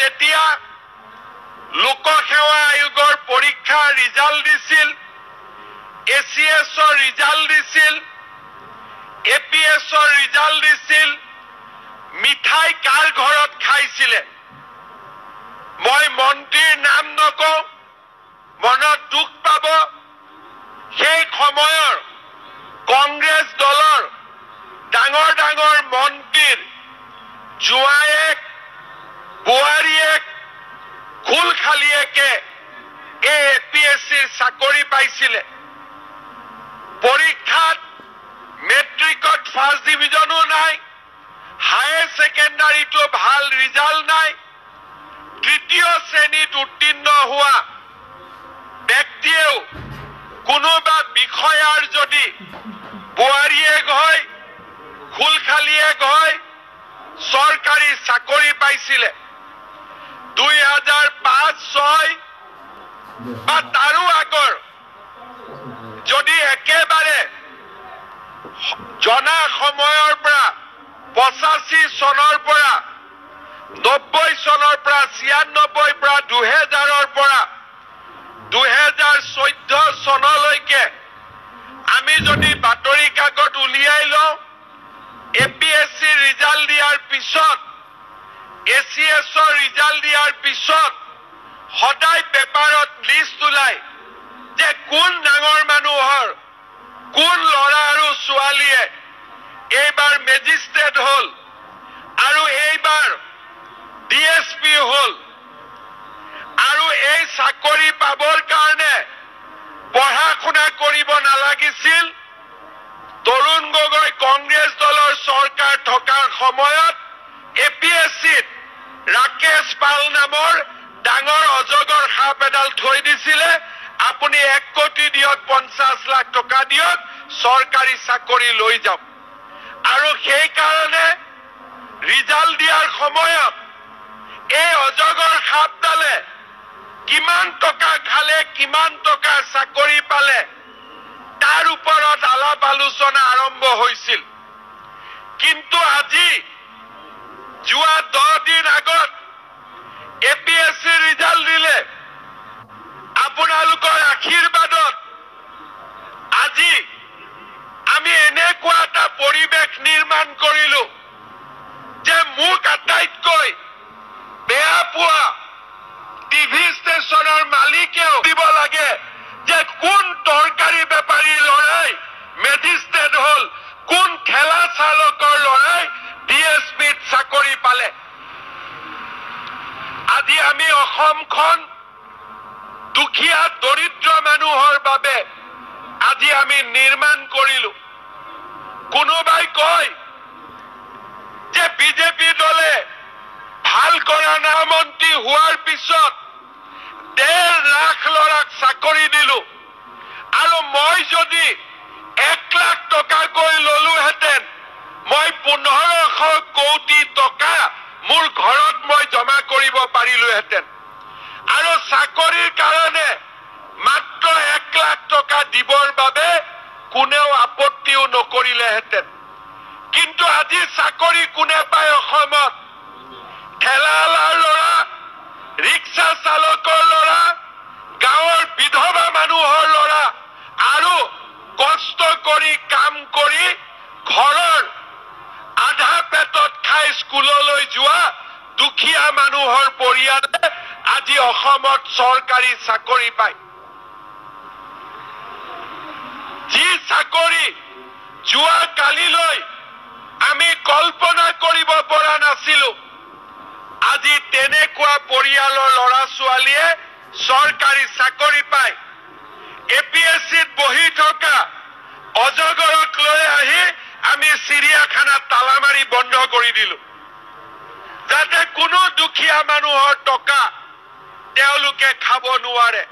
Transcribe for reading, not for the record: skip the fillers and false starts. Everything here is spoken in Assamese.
যেতিয়া লোকসেৱা আয়োগৰ পৰীক্ষাৰ ৰিজাল্ট দিছিল, ACSৰ ৰিজাল্ট দিছিল, APSৰ ৰিজাল্ট দিছিল, মিঠাই কাৰ ঘৰত খাইছিলে? মই মন্ত্ৰীৰ নাম নকওঁ, মনত দুখ পাব। সেই সময়ৰ কংগ্ৰেছ দলৰ ডাঙৰ ডাঙৰ মন্ত্ৰীৰ জোৱায়েক, বোৱাৰীয়েক, খুলখালিয়েকে এই APSCৰ চাকৰি পাইছিলে। পৰীক্ষাত মেট্ৰিকত ফাৰ্ষ্ট ডিভিজনো নাই, হায়াৰ ছেকেণ্ডাৰীটো ভাল ৰিজাল্ট নাই। তৃতীয় শ্ৰেণীত উত্তীৰ্ণ হোৱা ব্যক্তিয়েও কোনোবা বিষয়াৰ যদি বোৱাৰীয়েক হয়, খুলখালিয়েক হয়, চৰকাৰী চাকৰি পাইছিলে। 2005-06 বা তাৰো আগৰ যদি একেবাৰে জনা সময়ৰ পৰা 85 চনৰ পৰা 90 চনৰ পৰা 96 পৰা 2000ৰ পৰা 2014 চনলৈকে আমি যদি বাতৰি কাকত উলিয়াই লওঁ, APSCৰ ৰিজাল্ট দিয়াৰ পিছত, ACSৰ ৰিজাল্ট দিয়াৰ পিছত সদায় পেপাৰত লিষ্ট ওলায় যে কোন ডাঙৰ মানুহৰ, কোন ল'ৰা আৰু ছোৱালীয়ে এইবাৰ মেজিষ্ট্ৰেট হ'ল আৰু এইবাৰ DSP হ'ল। আৰু এই চাকৰি পাবৰ কাৰণে পঢ়া শুনা কৰিব নালাগিছিল। তৰুণ গগৈ কংগ্ৰেছ দলৰ চৰকাৰ থকাৰ সময়ত APSCত ৰাকেশ পাল নামৰ ডাঙৰ অজগৰ সাপ এডাল থৈ দিছিলে। আপুনি 1 কোটি দিয়ক, 50 লাখ টকা দিয়ক, চৰকাৰী চাকৰি লৈ যাওক। আৰু সেইকাৰণে ৰিজাল্ট দিয়াৰ সময়ত এই অজগৰ সাপডালে কিমান টকা খালে, কিমান টকা চাকৰি পালে, তাৰ ওপৰত আলাপ আলোচনা আৰম্ভ হৈছিল। কিন্তু আজি যোৱা 10 দিন আগত APSCৰ ৰিজাল্ট দিলে। আপোনালোকৰ আশীৰ্বাদত আজি আমি এনেকুৱা এটা পৰিৱেশ নিৰ্মাণ কৰিলো যে মোক আটাইতকৈ বেয়া পোৱা টিভি ষ্টেচনৰ মালিকেও দিব লাগে যে কোন তৰকাৰী বেপাৰীৰ ল'ৰাই মেজিষ্ট্ৰেট হ'ল, কোন ঠেলা চালকৰ ল'ৰাই DSPত চাকৰি পালে। আজি আমি অসমখন দুখীয়া দৰিদ্ৰ মানুহৰ বাবে আজি আমি নিৰ্মাণ কৰিলো। কোনোবাই কয় যে বিজেপি দলে ভাল কৰা নাই, মন্ত্ৰী হোৱাৰ পিছত 1.5 লাখ ল'ৰাক চাকৰি দিলো। আৰু মই যদি 1 লাখ টকাকৈ ললোহেঁতেন, মই 1500 কোটি টকা মোৰ ঘৰত মই জমা কৰিব পাৰিলোহেঁতেন। আৰু চাকৰিৰ কাৰণে মাত্ৰ 1 লাখ টকা দিবৰ বাবে কোনেও আপত্তিও নকৰিলেহেঁতেন। কিন্তু আজি চাকৰি কোনে পায় অসমত? ঠেলাৱালাৰ ল'ৰা, ৰিক্সা চালকৰ ল'ৰা, গাঁৱৰ বিধৱা মানুহৰ ল'ৰা আৰু কষ্ট কৰি কাম কৰি ঘৰৰ আধা পেটত খাই স্কুললৈ যোৱা দুখীয়া মানুহৰ পৰিয়ালে আজি অসমত চৰকাৰী চাকৰি পায়। যি চাকৰি যোৱা কালিলৈ আমি কল্পনা কৰিব পৰা নাছিলো, আজি তেনেকুৱা পৰিয়ালৰ ল'ৰা ছোৱালীয়ে চৰকাৰী চাকৰি পায়। APSCত বহি থকা অজগৰক লৈ আহি আমি চিৰিয়াখানাত তালা মাৰি বন্ধ কৰি দিলো, যাতে কোনো দুখীয়া মানুহৰ টকা তেওঁলোকে খাব নোৱাৰে।